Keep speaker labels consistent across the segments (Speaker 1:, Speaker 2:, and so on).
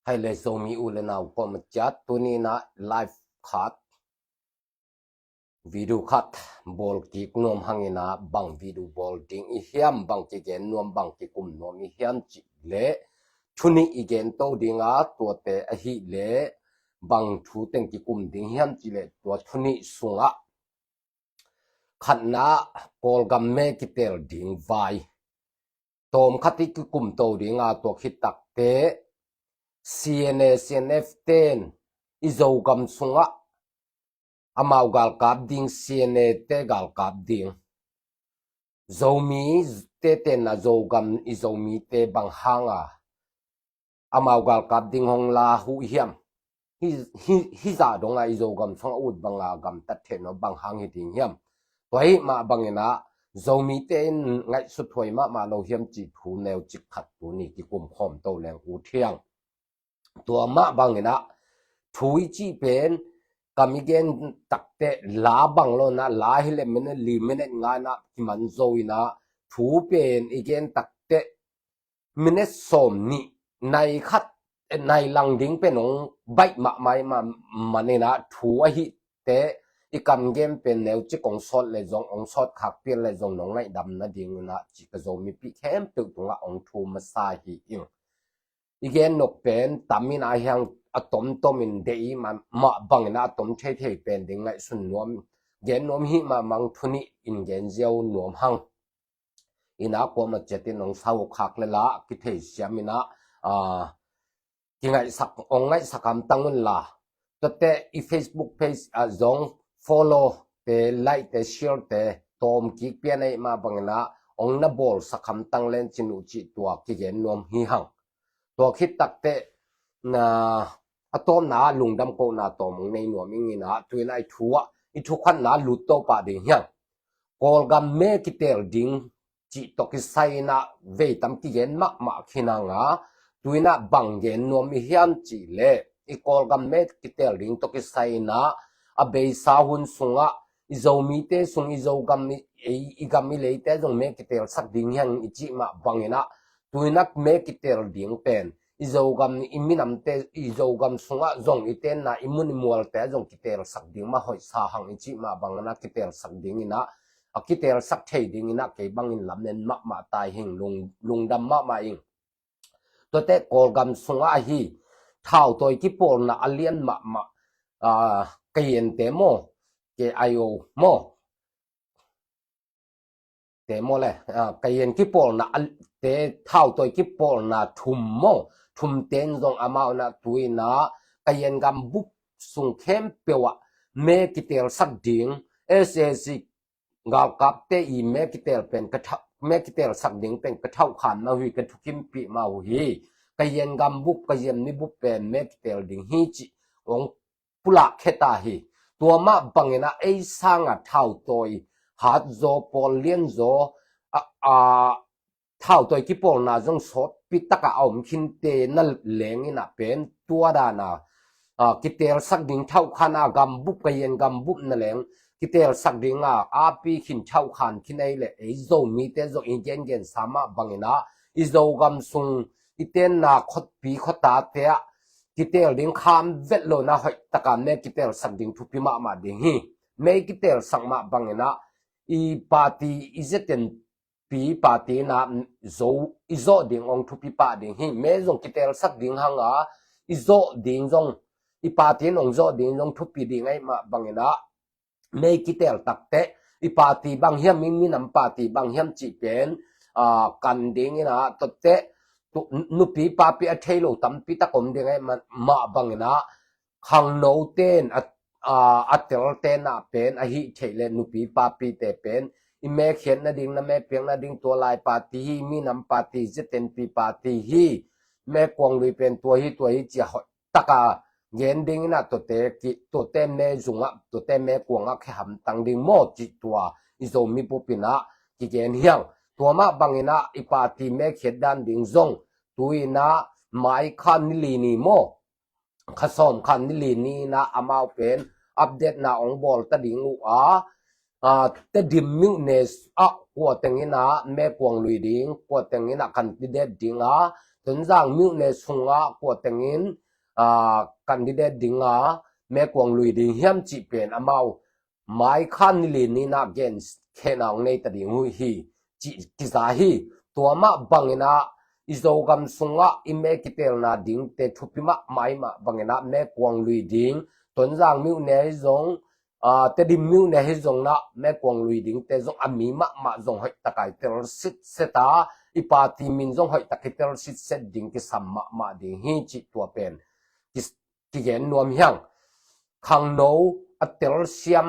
Speaker 1: ให้เลยโซมีอุลนาวก็มาจัดตัวนี้นะไลฟ์คัดวิดีโอคัดบอลกิกนวมหังนะบังวิดีโอบอลดิ้งอีเฮียมบังกิเกนนวมบังกิกุมนวมอีเฮียมจิเลชุนี้อีเกนโตดิ้งตัวเตอหิเลบังทูเต็งกิกุมดิ้งเฮียมจิเลตัวชุนี้สุงขันนะกอลกัมเมกิเตลดิ้งไวตอมคัติกิกุมโตดิ้งตัวคิดตักเตCNA CNF10 izogam sunga amau gal kap ding CNA te gal kap ding zomi te te na zogam izomi te bang hanga amau gal kap ding hong la hu hiam hi za donga izogam sunga ut banga gam tat the no bang hang hi ding hiam toi ma bangena zomi te ngai su thoi ma lo hiam chi thu neu chi khat tu ni ki kum khom to leng u thiangตัวมะบังนะถุยจีเป็นกามิเกนตักเตลาบังโลนะลาฮิเลมินลีมินงานะที่มันโซยนะถุเป็นอีเกนตักเตมินสมนี่ในคัดในลังดิ้งเป็นองใบมะไม้มันนี่นะถุยหิเตอีกำเกมเป็นแนวจิกองสดเลยจงองสดขักเปลี่ยนเลยจงน้องไล่ดำนะดิ้งนะจิกโซมีปีเข้มตึกตรงละองทูมาซาฮิอิงอีเกนนกเป็นตามินอาเฮียงอะตอมตอมินเดอีมาบังนะอะตอมเทเทเป็นดิงไงสุนนวมเกนนวมหิมามังทุนิอินเกนเจียวนวมหังอินากวมาเจตินองสาวคักเลละกิเทเสียมินะกิไงสักองไงสักคำตั้งนละตัวเตอี Facebook page จง follow เต like เต share เตตอมกิเปียนไอมาบังนะองนะบอลสักคำตั้งเล่นจินุจิตัวกิเกนนวมหิหังตัวคิดตักเตนะอะตอมนะลุงดำโกนะตอมในหนวมิงินะตัวไอทัวอีทุกขันนะลุตโตปะดิเฮียงกอลกัมเมกิเตลดิงจิตกิไซนะเวตัมกิเกนมะขินังตัวนะบังเกนนวมิเฮียมจิเลอีกอลกัมเมกิเตลดิงตกิไซนะอเบซาหุนสุงอิโซมีเตสุงอิโซกัมอีกัมมิเลเตจงเมกิเตลสักดิงเฮียงอิจิมะบังเนะตัวนักเมกิเตลดิ้งเป็นอิโซกัมอิมินัมเตอิโซกัมสุงะจงอิเตนนะอิมุนิมัวเตจงกิเตลสักดิ้งมาหอยสาหังอิจิมาบังนะกิเตลสักดิ้งนะกิเตลสักเทดิ้งนะเกบังอินลำเนนมาตายหิงลุงดำมาอิงตัวเตกอลกัมสุงะฮีเท่าตัวกิปอลนะอเลียนเกยนเตโมเกไอโอโมเตโมเลยเกยนกิปอลนะเตเท่าตัวกิปอลนะทุมโมทุมเตนจงอามาวนะตุยนะกายันกัมบุกสุงเข้มเปียวเมกิเตลสักดิ่งSSC กาลกับเตอีเมกิเตลเป็นกระทเมกิเตลสักดิ่งเป็นกระเท่าขันมาหุยกระทุกิมปีมาหุยกายันกัมบุกกายันนิบุเป็นเมกิเตลดิ่งฮิจิองปุระเคตาฮีตัวมาบังนะไอสังเท่าตัวฮัดโซปอลเลียนโซเท่าตัวกิปอลนะจงสดปิตกะเอาคินเตนัลเลงนะเป็นตัวดานะกิเตลสักดิ่งเท่าขันกัมบุกกยันกัมบุกนั่นเลงกิเตลสักดิ่งอาปีขินเท่าขันขินไอเลไอโซมีเตโซอินเจนเกนสามะบังนะอิโซกัมซุงอิเตนนะขดปีขดตาเตะกิเตลดิ่งคามเวทโลนะหอยตะกันเมกิเตลสักดิ่งทุพิมาดิ่งฮีเมกิเตลสักมาบังนะอีปาตีอิเจเตนปีปาตีนะโซอิโซดิ่งองทุพิปาดิ่งฮีเมจงกิเตลสักดิ่งหังอิโซดิ่งจงอีปาตีนองโซดิ่งจงทุพิดิ่งไอมาบังนะเมกิเตลตักเตอีปาตีบางเฮียมมีนำปาตีบางเฮียมจิเป็นกันดิ่งนะตเตนุปีปาปีอเทโลตัมปีตะกมดิ่งไอมาบังนะขังโนเตนอัตเตลเตนะเป็นอหิเทเลนุปีปาปีเตเป็นอีเมเขียนนะดิ่งนะแม่เพียงนะดิ่งตัวลายปาตีฮีมีนำปาตีจะเต็นปีปาตีฮีแม่กวงลุยเป็นตัวฮีจะตะกาเย็นดิ่งนะตัวเตแม่จุงตัวเตแม่กวงแค่หำตังดิ่งโมจิตัวอิโซมีปุปินะกิเกนเฮียงตัวมาบังนะอีปาตีแม่เขียนดันดิ่งซงตุยนะไม้คันนิลีนีโมขสมคันนิลีนีนะอามาวเป็นอัปเดตนะองบอลตะดิ่งแต่ดิมมิงเนสกว่าแต่งนะแม่กวงลุยดิ่งกว่าแต่งนะคันดิเดตดิ่ง ตุนจางมิวเนสุงะกวเตงินกันดิเดตดิงาแม่กวงลุยดิงเฮียมจิเป็นอมาวไม้คันลินีนาเกนแค่นางในตะดิงหุฮีจิกิซาฮีตัวมะบังเนาอิโซกัมสุงะอิเมกิเตลนาดิงเตทุปิมะไม้มะบังเนาแม่กวงลุยดิงตุนจางมิวเนซงเตดิมิวเนฮิซงนะแม่กวงลุยดิงเตซงอามีมะมาซงหอยตะไกเตลสิตเซตาอีปาติมินซงหอยตะไกเตลสิตเซตดิงกิสัมมะมาดิงฮีจิตัวเป็นกิเกนนวมยังขังโนอัตเตลเซียม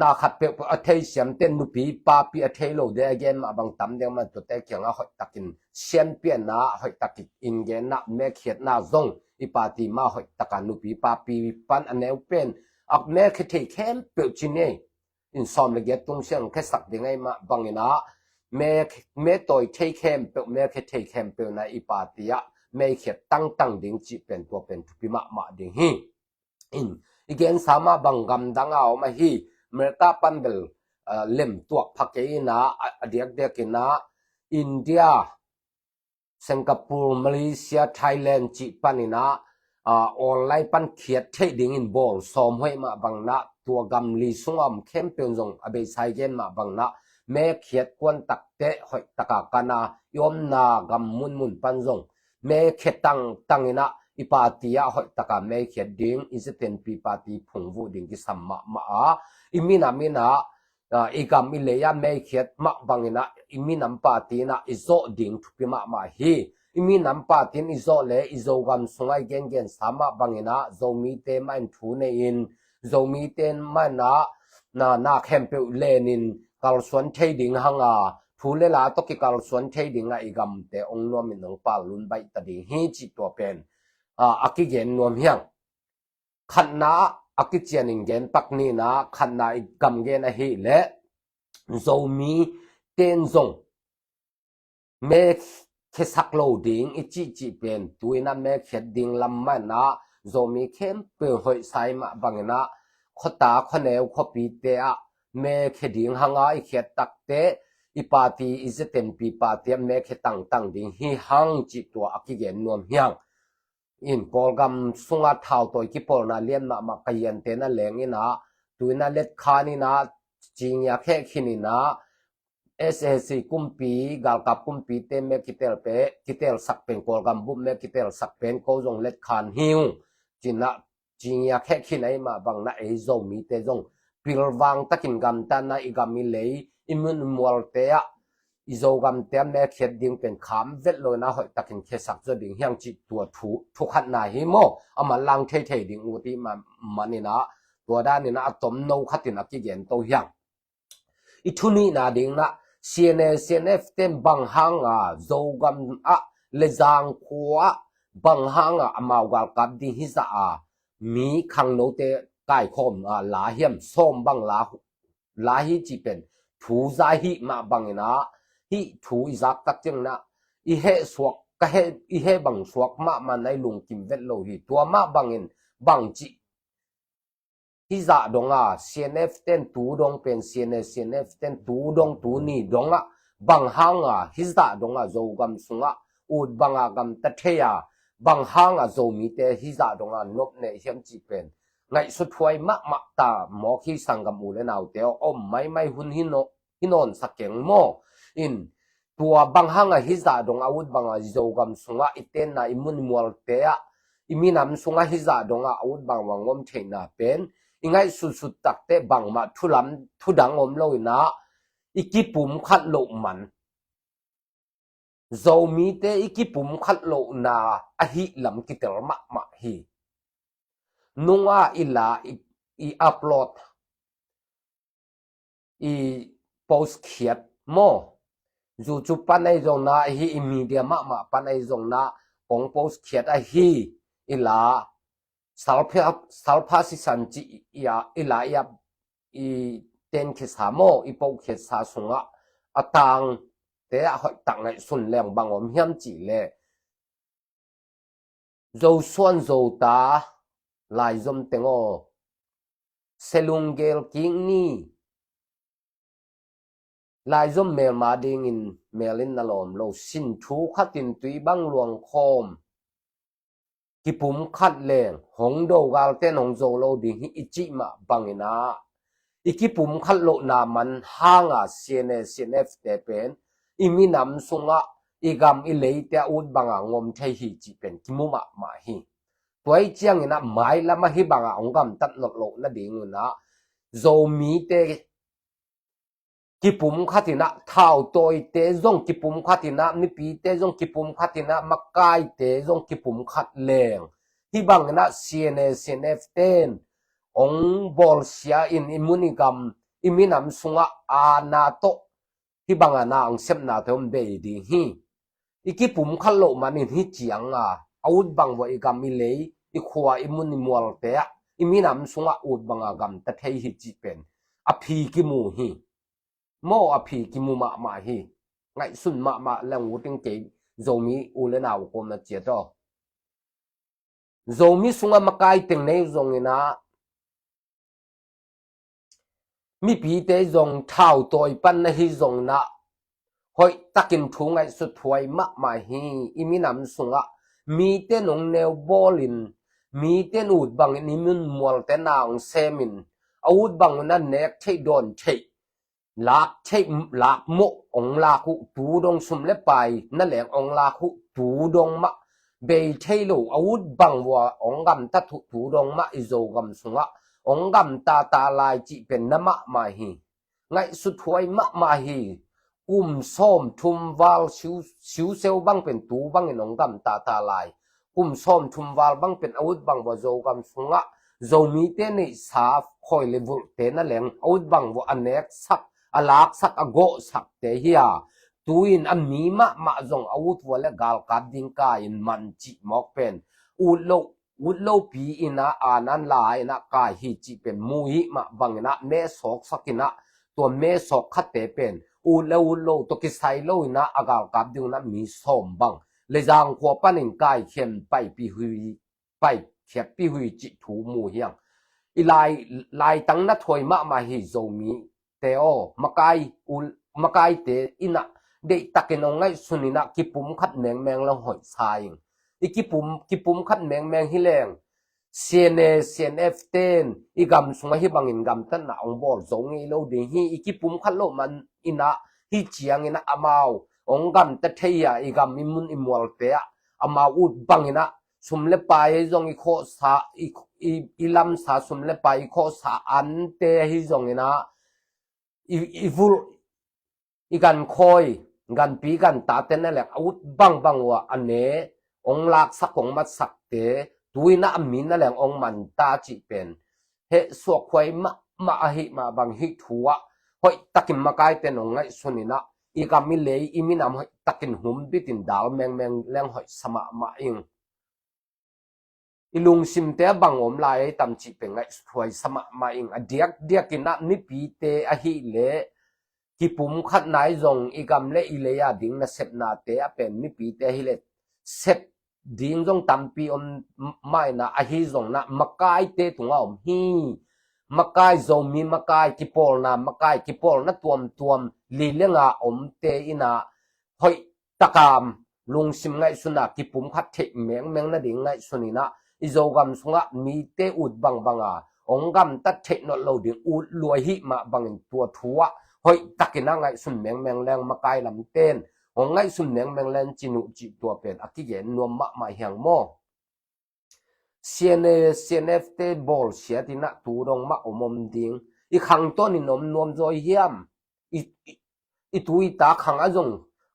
Speaker 1: นาขัดเปออัตเทเซียมเต้นนุปีปาปีอัตเทโลเดเกนมาบังตำเดียงมันตัวเตเกียงหอยตะกินเซียนเปียนนาหอยตะกิอินเกนนะแม่เขียดนาซงอีปาติมาหอยตะกันนุปีปาปีปันอันเนวเป็นอักแม่คิดแค่เปิดจินเน่อินซอมเลเกตตรงเชียงแค่สักยังไงมาบังเนาแม่ตัวเทแคมเปิดแม่คิดแคมเปิดในอีปาติยะแม่เขียดตั้งดิ่งจีเป็นตัวเป็นทุปิมาดิ่งฮีอินอีกอย่างสามารถบังกำดังเอามาฮีเมตาปันเบลเล่มตัวพักเองนะเดียกนะอินเดียสิงคโปร์มาเลเซียไทยแลนด์จีปันนะออนไลน์ปันเขียดเทดิ้งอินบอลสอมให้มาบังนะตัวกำลีสุงอมเข้มเป็นจงอเบไซเกนมาบังนะแม่เขียดกวนตักเตะหอยตะกากันนะยอมนากำมุนปันจงแม่เขียดตั้งนะอีปาติยะหอยตะกาแม่เขียดดิ้งอิสเตนปีปาติพงวูดิ้งกิสัมมาอิมินาอีกำอิเลยะแม่เขียดมาบังนะอิมินัมปาตินะอิโซดิ้งทุปิมาฮีอิมินัมปาตินอิโซเลอิโซกัมสุงไอเกนสามะบังนะโซมีเตมันทูเนอินโซมีเตมันนาแคมเปเลนินกัลสวนเทดิงหังทูเลลาตกิกัลสวนเทดิงอีกำเตองนวมินงปาลุนใบตดิงฮีจิตัวเป็นอากิเกนนวมเฮียงขันนาอากิเจนิงเกนปักนีนะขันนาอีกำเกนฮีเลโซมีเตนซงเมเคสักโลดิงอิจิเป็นตัวนั้นแม่เขียดดิงลำมันนะโซมีเข้มเปิดหอยใส่มาบังนะขตาขแนวขปีเตะแม่เขียดดิงหังไอเขียดตักเตะอีปาตีอิสเต็มปีปาเตียแม่เขียดตั้งดิงฮีหังจิตัวอักเกนนวมเฮียงอินปอลกำสุงาเท้าตัวกิปอลนาเลียนมาขยันเตนะแหลงนี่นะตัวนั้นเล็ดขานี่นะจริงอยากแค่ขินี่นะ SSC กุมปีกาลกับกุมปีเต็มเมกิเตลเปกิเตลสักเป็นกอลกัมบุมเมกิเตลสักเป็นโกจงเล็ดคานหิวจินะจิงอยากแค่ขินไอมาบังนะไอโซมีเตจงปิลวังตะกินกำตันนะอีกามิเลยอิมุนมัวเตะอีโซกำเตะแม่เขียดดิ่งเป็นขามเวทเลยนะหอยตะกินเคสักจะดิ่งเฮียงจิตตัวทุกขันนาหิโมเอามาลังเทดิ่งอุติมันนี่นะตัวด้านนี่นะอะตอมโนขัดตินักกิเกนโตเฮียงอีทุนีนาดิ่งนะCNF เต็มบังหังโจกัมเลจางขัวบังหังอมาวกาลกับดิฮิซามีขังโนเตไก่คอมลาเฮียมส้มบังลาฮิจิเป็นทูใจฮิมาบังนะฮิทูอิจักตักจังนะอีเฮสวกก็เฮอีเฮบังสวกมามันในลุงกิมเวทโลหิตัวมาบังอินบังจิฮิซาดงCNF เต็นตูดงเป็น CNF เต็นตูดงตูนี่ดงบังหังฮิซาดงโจกัมสุงอุดบังกัมตะเทียบังหังโจมีเตฮิซาดงนบเนเฮียมจิเป็นไงสุดท้ายมาตาหมอขี้สังกัมอุเลนเอาเตียวอมไม่หุ่นหินอนสักเก่งโมอินตัวบังหังฮิซาดงอุดบังโจกัมสุงอิเตนนะอิมุนมัวเตะอิมินามสุงฮิซาดงอุดบังวังอมเทน่าเป็นอิงไงสุดตักเตะบังมาทุดังอมโลยนะอีกิปุ่มขัดโลมันโจมีเตอีกิปุ่มขัดโลนาอะฮิลำกิเตลมาฮีนุงอิลาอีอัปโหลดอีโพสเขียดโมจู่ปันไอจงนาฮีอิมีเดียมาปันไอจงนาปงโพสเขียดอะฮีอิลาsalpasi sanji ya ila ya i ten ke samo i po ke sa sunga atang te a hoi tang ngai sun leng bang om hiam chi le zo suan zo ta lai zom tengo selungel king ni lai zom mel ma ding in เมลินนลอมโลสินทูขัดตินตุยบังหลวงคอมกิปุมขัดแรงหงโดกาลเตนหงโจโลดิฮิอิจิมาบังอินาอีกิปุมขัดโลนามันห่างอ่ะเซียนเซียนเอฟเตเป็นอีมีนำสุงะอีกำอีเลยเตอุดบังอ่ะงมเทหิจิเป็นกิมุมะมาฮีตัวเจียงอินะไม้ละมาฮิบังอ่ะองกำตัดโลนะดิ่งนะโจมีเตกิปุมขัดินะเท่าตัวเตจงกิปุมขัดินะมีปีเตจงกิปุมขัดินะมักไกเตจงกิปุมขัดแรงที่บางนะเซียนเซียนเอฟเตนองบอลเซียอินอิมุนิกัมอิมินำสุงะอานาโตที่บางนะอังเซมนาเทมเบดีฮีอีกิปุมขัดโลมันอินฮิจียงอ่ะอาวุธบางว่าอีกัมอิเลยอีขวาอิมุนิมัวลเตะอิมินำสุงะอุดบางอ่ะกัมตะเทหิจิเป็นอภิกิมูฮีโมอภิกิมุมะมาฮีไงสุนมะแล้ววูติงเกโจมีอูเลนาวกมนะเจตอโจมีสุงะมะกายติงในจงอินะมีปีเตจงเท่าตัวปันนะฮิจงนะหอยตักินทุงไงสุดถวยมะมาฮีอิมินำสุงะมีเตนงเนวบอลินมีเตนูดบังนิมุนมัวเตนางเซมินอาวุธบังนั้นเนกใช่โดนใช่ลากใช่ลากโมองลาคุตูดงสุมเลไปนั่นแหละองลาคุตูดงมะเบยใช่โลอาวุธบังว่าองกำตัดตูดงมะอิโจกำสุงะองกำตาลายจิเป็นนมะมาฮีไงสุดถวยมะมาฮีส้มทุมวาลชิวเซลบังเป็นตูบังอินองกำตาลายส้มทุมวาลบังเป็นอาวุธบังว่าโจกำสุงะโจมีเตนิสาฟคอยเลวุเตนั่นแหละอาวุธบังว่าอันเนกสักอลากสักอโกสักเตฮียตูอินอันมีมะจงอาวุธว่าและกาลกัดดิงกาอินมันจิมอกเป็นอุดโลปีอินะอานันลายนะกาฮิจิเป็นมูฮิมะบังนะเมสอกสักินะตัวเมสอกคัดเตเป็นอุดโลตัวกิไซโลอินะอากาลกัดดิงนะมีสมบังเลยจางขัวปันิงกายเข็มไปปีหุยไปเขียบปีหุยจิถูมูเฮียงอีลายตั้งนัดถอยมะมาฮิโจมีเตโอมะกายเตอินะเดตักเกนองไงสุนินะกิปุมขัดแมงละหอยทรายอีกิปุมขัดแมงฮิแรงเซียนเอฟเตนอีกำสงฮิบังอินกำตันนะองบอลจงอีโลดิฮีอีกิปุมขัดโลมันอินะฮิเจียงอินะอามาวองกำตะเทียอีกำมิมุนอิมัวลเตะอามาอุดบังอินะสุมเลปายจงอีโคสาอีลำสาสุมเลปายอีโคสาอันเตฮิจงอินะอีฟุลอีกันคอยกันปีกันตาเตนนั่นแหละอาวุธบังว่าอันเนองลากสักของมัดสักเตตุยนะมินนั่นแหละองมันตาจิเป็นเฮสวกควยมาหิมาบังหิทัวหอยตักินมากายเตนองไงสุนินะอีกามิเลยอีมินามหอยตักินหุมบิตินดาวแมงแรงหอยสมามาอิงอีลุงซิมเตบังอมลายตำจิเป็นไงถวยสมามาอิงอเดียกินนะนิปีเตอหิเลกิปุมขัดนายจงอีกำเลอีเลยาดิ่งนะเสพนาเตะเป็นนิปีเตหิเลเสพดิ่งจงตัมปีอมไม่นะอหิจงนะมากายเตตุงอมฮีมากายจงมีมากายกิปอลนะมากายกิปอลนะตัวมลีเลงาอมเตอินะหอยตะกามลุงซิมไงสุนักกิปุมขัดเทแมงนะดิ่งไงสุนีนะอิโจกำสุงะมีเตอุดบังอ่ะองกำตัดเทนอลโลดิ่งอุดลวยหิมาบังตัวทัวหอยตักินไงสุนแมงแรงมากายลำเต้นองไงสุนแมงแรงจินุจิตัวเป็นอักเย็นนวมมาเหียงโมเซียนเอฟเตบอลเสียที่นักตูดงมาอมดิ่งอีขังต้นนี่นวมจอยเยี่ยมอีตุยตาขังอาจง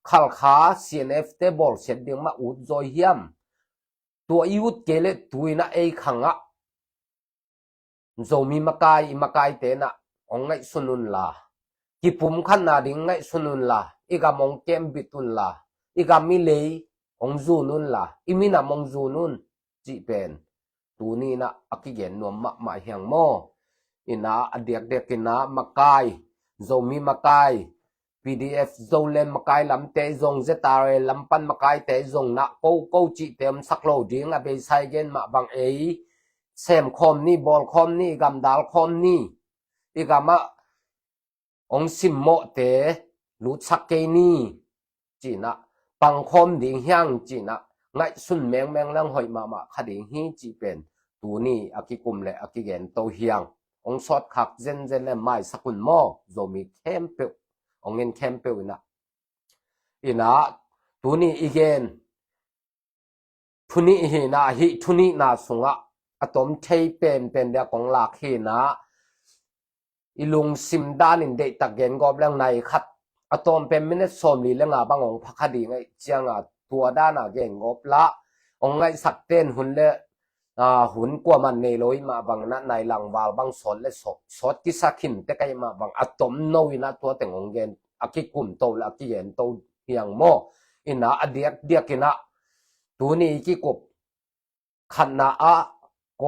Speaker 1: ขัลขาเซียนเอฟเตบอลเสียดิ่งมาอุดจอยเยี่ยมตัวอีวุดเกเลตุยนะไอขังอ่ะโจมีมากายเตนะองไงสุนุนลากิปุมขันนาดิ่งไงสุนุนลาอีกามองเกมบิตุนลาอีกามิเลยองจูนุนลาอีมินามองจูนุนจีเป็นตูนี่นะอักเย็นนวมมาเหียงโมอินะอเด็กกินะมากายโจมีมากาย PDF โจเลมมากายลำเตจงเจตาเรลำปันมากายเตจงนะโกจีเต็มสักโลดิ่งอเบยไซเกนมาบังเอเซมคอมนี่บอลคอมนี่กำดาลคอมนี่อีกามาองซิมโมเตลุสักเกนี่ จีนะปังคมดิ่งเฮียงจีนะไงสุนแมงลังหอยมาคดิ่งฮีจีเป็นตัวนี้อากิกุมและอากิเกนโตเฮียงองสอดขักเจนและไม่สกุลโมโจมีเข้มเปียวองเงินเข้มเปียวนะตัวนี้อีเกนทุนี้นะฮิทุนี้นะสุงะอะตอมเทเป็นเดียของหลักนะอีลุงซิมดานินเดตะเกนกอบเรื่องในคัดอะตอมเป็นมินสมลีเรื่องบางองพักคดีไงเจียงตัวด้านเกนกอบละองไงสักเต้นหุ่นเลหุ่นกว่ามันในลอยมาบางนั้นในหลังวาลบางสอนและสดที่สักขินแต่ก็ยังมาบางอะตอมโนวินะตัวแต่งองเกนอากิกุมโตและอากิเกนโตเฮียงโมอินะอเดียกินะตัวนี้กิกบขันนะก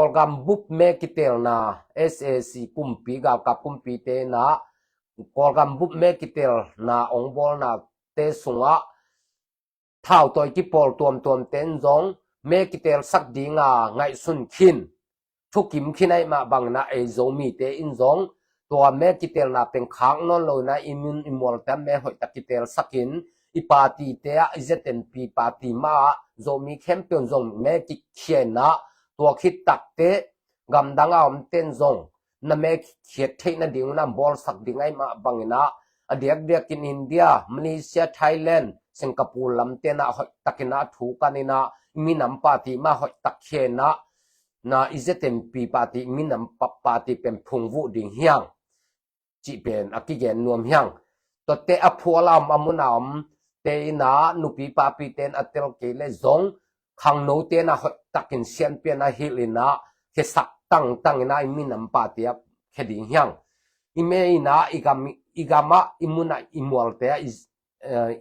Speaker 1: อลกัมบุบเมกิเตลนา SAC กุมปีกับกุมปีเตนะกอลกัมบุบเมกิเตลนาองบอลนาเตสุงะเท่าตัวกิปอลตัวเต้นจงเมกิเตลสักดีงาไงสุนขินทุกิมขินไอมาบังนะไอโจมีเตอินจงตัวเมกิเตลนาเป็นค้างนอนเลยนะอิมอลแต่เมหอยตะกิเตลสักินอีปาตีเตะอิเจเต็นปีปาตีมาโจมีเข้มเปียนจงเมกิเขียนนะตัวคิดตักเตะกำดังเอาเต้นจงนั่นเมฆเขียดเทนดิ่งนั่นบอลสักดิ่งไอมาบังนะเดียกกินอินเดียมาเลเซียไทยแลนด์สิงคโปร์ลำเตนะหอยตักนะถูกกันนะมีน้ำปาติมาหอยตักเขียนนะอิเจเต็มปีปาติมีน้ำปาติเป็นพงวุดิ่งเฮียงจีเป็นอากิเกนนวมเฮียงตัวเตะพัวลำอามุนามเตนะนุปีปาปีเตนอัตเตลเกเลจงขังโนเตนะหอยตักินเซียนเปียนะฮิลินะเคสักตั้งนะมีน้ำปาติเคดิ่งเฮียงอิเมนะอีกามะอิมุนะอิมัวลเตะ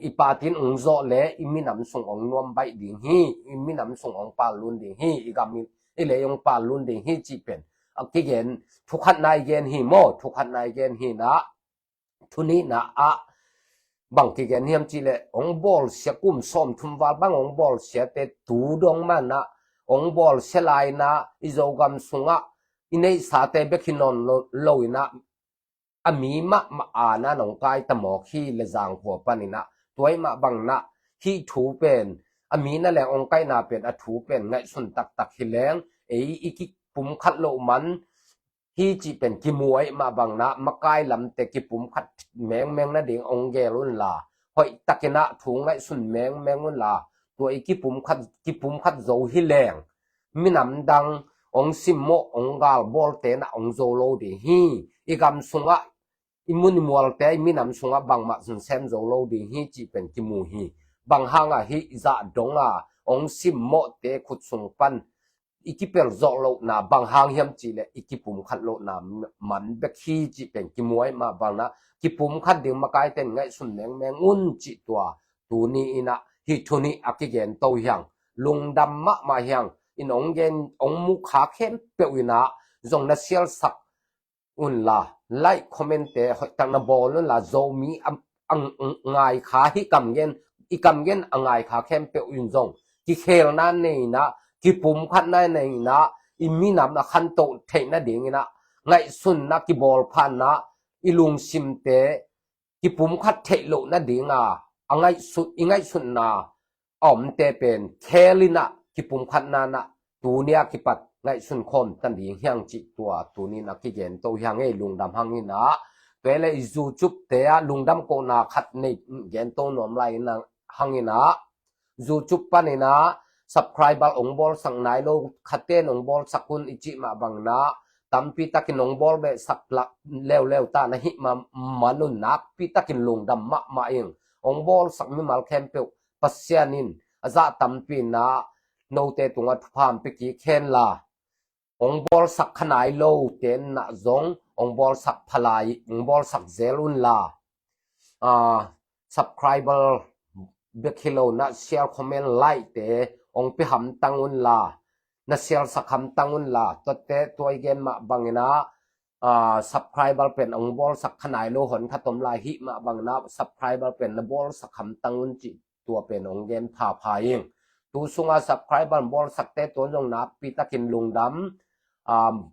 Speaker 1: อีปาตินองโซเลอิมินำส่งองนวมใบดิ่งฮีอิมินำส่งองปาลุนดิ่งฮีอีกามิอิเลยองปาลุนดิ่งฮีจีเป็นอักเกนทุกขันนายเกนฮีโมทุกขันนายเกนฮีนะทุนี้นะบางกิเกนเฮียมจีเลองบอลเสียกุมส้มทุมวาบางองบอลเสียเตตูดงมันนะองบอลเสลายนะอิโจกัมสุงะอินเนสาเตเบคินอนโลยนะอามีมาอานะน้องกายตะหมอขี้เลจางหัวปานินะตัวมาบังนะขี้ถูเป็นอามีนั่นแหละองกายนาเป็นอถูเป็นไงสุนตักหิแรงอีกิปุ่มคัดโลมันที่จีเป็นกิมวยมาบังนะมากายลำแต่กิปุ่มคัดแมงนะเดียงองเกลุนลาหอยตักนะถูงไงสุนแมงลุนลาตัวอีกิปุ่มคัดโจหิแรงมีน้ำดังองซิมโมองกาลบอลเตนะองโจโลดีฮีอีกำสุงะอิมุนิมัวลเตมีนำสุงะบางมาสุนเซมโจโลดีฮีจีเป็นกิมูฮีบางหางฮีจะดงองซิมโมเตขุดสุงปันอีกิเปลโจโลนะบางหางเฮียมจีเลอีกิปุ่มขัดโลนะมันเบกฮีจีเป็นกิมวยมาบางนะกิปุ่มขัดดิ่งมากายเต็นไงสุนแมงอุนจีตัวนี้นะฮิทุนี้อากิเกนโตเฮียงลุงดำมาเฮียงอินองเกนองมุขาเข้มเปียวนะจงนัเซียลสักอุนลาไลค์คอมเมนต์เตะตั้งนับบอลนั่นละโจมีงายขาที่กำเงินอีกำเงินงายขาเข้มเปียวอุนจงที่เคลนั่นนี่นะที่ปุ่มขัดนั่นนี่นะอีมีน้ำนะขันโตเทนะเดียงนะไงสุนนะที่บอลพันนะอีลุงซิมเตะที่ปุ่มขัดเทโลนะเดียงไงสุนนะอมเตเป็นเคลินะที่ปุ่มขัดนั่นนะตัวเนี้ยที่ปัดไงสุนคมตันดีเฮียงจิตัวนี้นะที่เห็นตัวเฮียงไอ้ลุงดำหังนี่นะตัวเลยจูจุบเตะลุงดำโกนาขัดในเห็นตัวนอมไลนะหังนี่นะจูจุบปะนี่นะ subscribe องบอลสังนายโลขัดเต้นองบอลสักคนอิจิมาบังนะตั้มปีตะกินองบอลเบสักละเร็วตานะฮิมานุนนับปีตะกินลุงดำมาเององบอลสักมีมาลแคมเปิลปัสเซียนินอาจจะตั้มปีนะโนเตตุงอัดพามไปกี่เคนลาองบอลสักขนายโลเตนนะจงองบอลสักพลายองบอลสักเซลุนลาsubscriber เบคิโลนะเชียร์คอมเมนต์ไลค์เตองไปหำตังอุนลานะเชียร์สักหำตังอุนลาตัวเตตัวเกมมาบังนะsubscriber เป็นองบอลสักขนายโลหนขัดตมลายหิมาบังนะ subscriber เป็นนะบอลสักหำตังอุนจิตัวเป็นองเกมผ่าพายิงตัวสุงา subscriber บอลสักเตตัวจงนับปีตะกินลุงดำ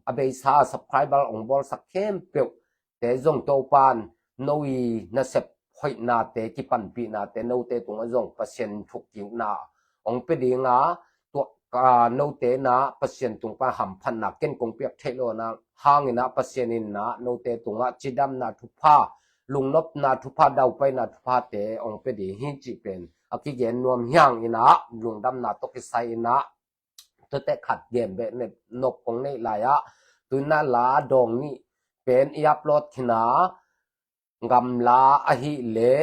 Speaker 1: อเบซ่า subscriber องบอลสักเข้มเปียวแต่จงโตปานโนวีนะเซป hoi na te ki pan pi na te no te tung azong pasien thuk king na ong pe dinga to ka no te na pasien tung pa ham phan na ken kong piak thelo na hangina pasien in na no te tunga chidam na thupa lungnop na thupa dau pai na thupa te ong pe di hi chi pen aki gen nuam hyang ina lungdam na to ki sai ina to te khat game be ne nop kong nei la ya tuina la dong ni pen i upload khina gamla ahi le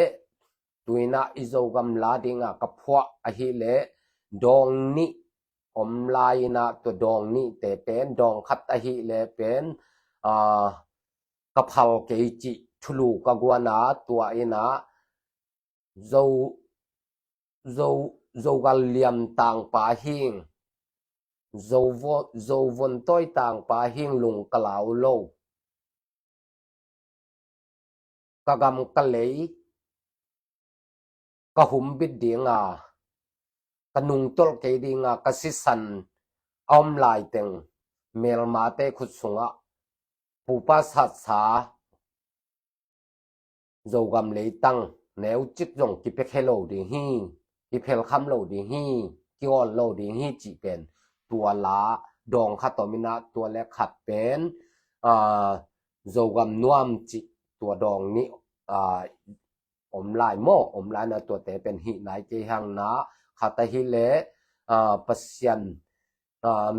Speaker 1: tuina izo gamla dinga kapwa ahi le dong ni omlai na to dong ni te pen dong khat ahi le pen kaphal ke chi thulu ka gwana tua ina zo gal liam tang pa hing zo von toy tang pa hing lung kalau lo kagam kalei ka hum bit dinga kanung tol ke dinga kasisan om lai teng mel ma te khutsunga pupa sat sa zogam lei tang neu chik jong ki pe khelo di hi ki phel kham lo di hi ki on lo di hi chi pen tua la dong kha to mina tua le khat pen zogam nuam chi tua dong ni om lai mo om lai na tua te pen hi nai ke hang na khata hi le pasien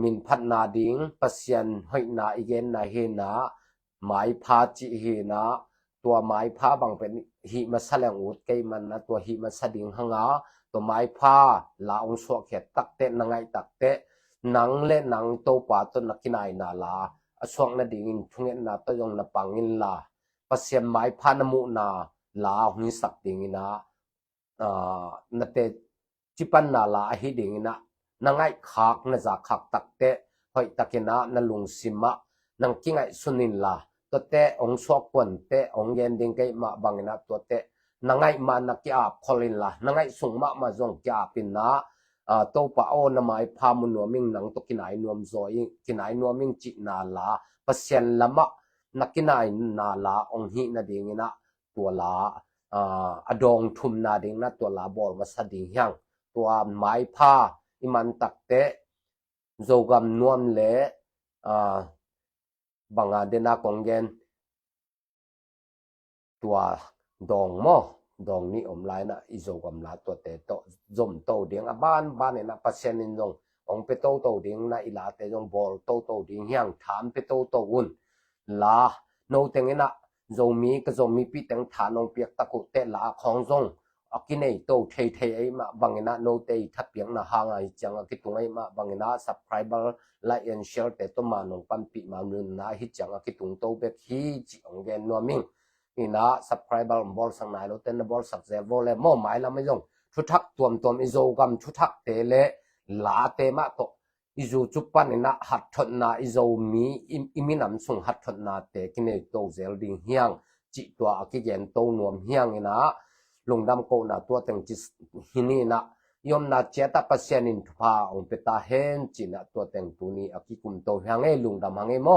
Speaker 1: min phat na ding pasien hoi na igen na he na mai pha chi he naตัวไม้ผ้าบางเป็นหิมาแสลงอุดไกมันนะตัวหิมาสดิงหงาตัวไม้ผ้าลาองสวกเขตตักเตะนังไงตักเตะหนังเละหนังโตป่าต้นนักกินายนาลาสวกนาดิ่งทุงเงินนาตัวยงนาปังอินลาปัสยามไม้ผ้านมุนาลาหุนสักดิ่งนะนาเตจิปันนาลาหิดิ่งนะนังไงขากนาจากขากตักเตะหอยตักนะนาลุงสิมะนังกิ้งไงสุนินลาตัวเตองสวกวนเตองเย็นดิงไกมาบังนะตัวเตนังไงมานักยาพอลินละนังไงส่งมาจงยาปินนะโตปะโอนามายพามุนวมิงนังตกินายนวมซอยกินายนวมิงจินาลาปะเซียนละมะนักกินายนาลาองหินาดิงนะตัวลาอดองทุมนาดิงนะตัวลาบอลมาสดิงยังตัวไม้พาอิมันตักเตโจกำนวมเลบางอาเดนาคงเย็นตัวดองมอดองนี่อมไลนะอิโจกำลาตัวเตโตจมโตเดียงบ้านเนี่ยนะปัสเซนินจงองเปโตโตเดียงนะอิลาเตจงบอลโตเดียงยังถามเปโตอุ่นลาโนเตงนะโจมีก็โจมีปีเต็งฐานองเปียกตะกุเตลาของจงอกินไอโตเทไอมาบางนะโนเตทับเปียงนะหางไอจังอกิตุงไอมาบางนะ subscriber like and share แต่ตัวมานงปันปีมานุนนะฮิจังอกิตุงโตเบกฮีจิองเกนนัวมิงนี่นะ subscriber บอลสังไหนเราเต้นบอลสักเซโวเลมอหมายละไม่ยงชุทักตัวอิโจกัมชุทักเตเลลาเตมาโตอิโจจุปันนี่นะหัดทนนาอิโจมีอิมินำส่งหัดทนนาเตกินไอโตเซลดิงเฮียงจิตัวอกิเกนโตนวมเฮียงนี่นะลงดำโกนะตัวเต็งจิหินี่นะยมนาเจตปัสเซนินทุพาองเปตาเฮนจินะตัวเต็งตัวนี้อกิคุมโตเฮียงไอลุงดำหังไอโม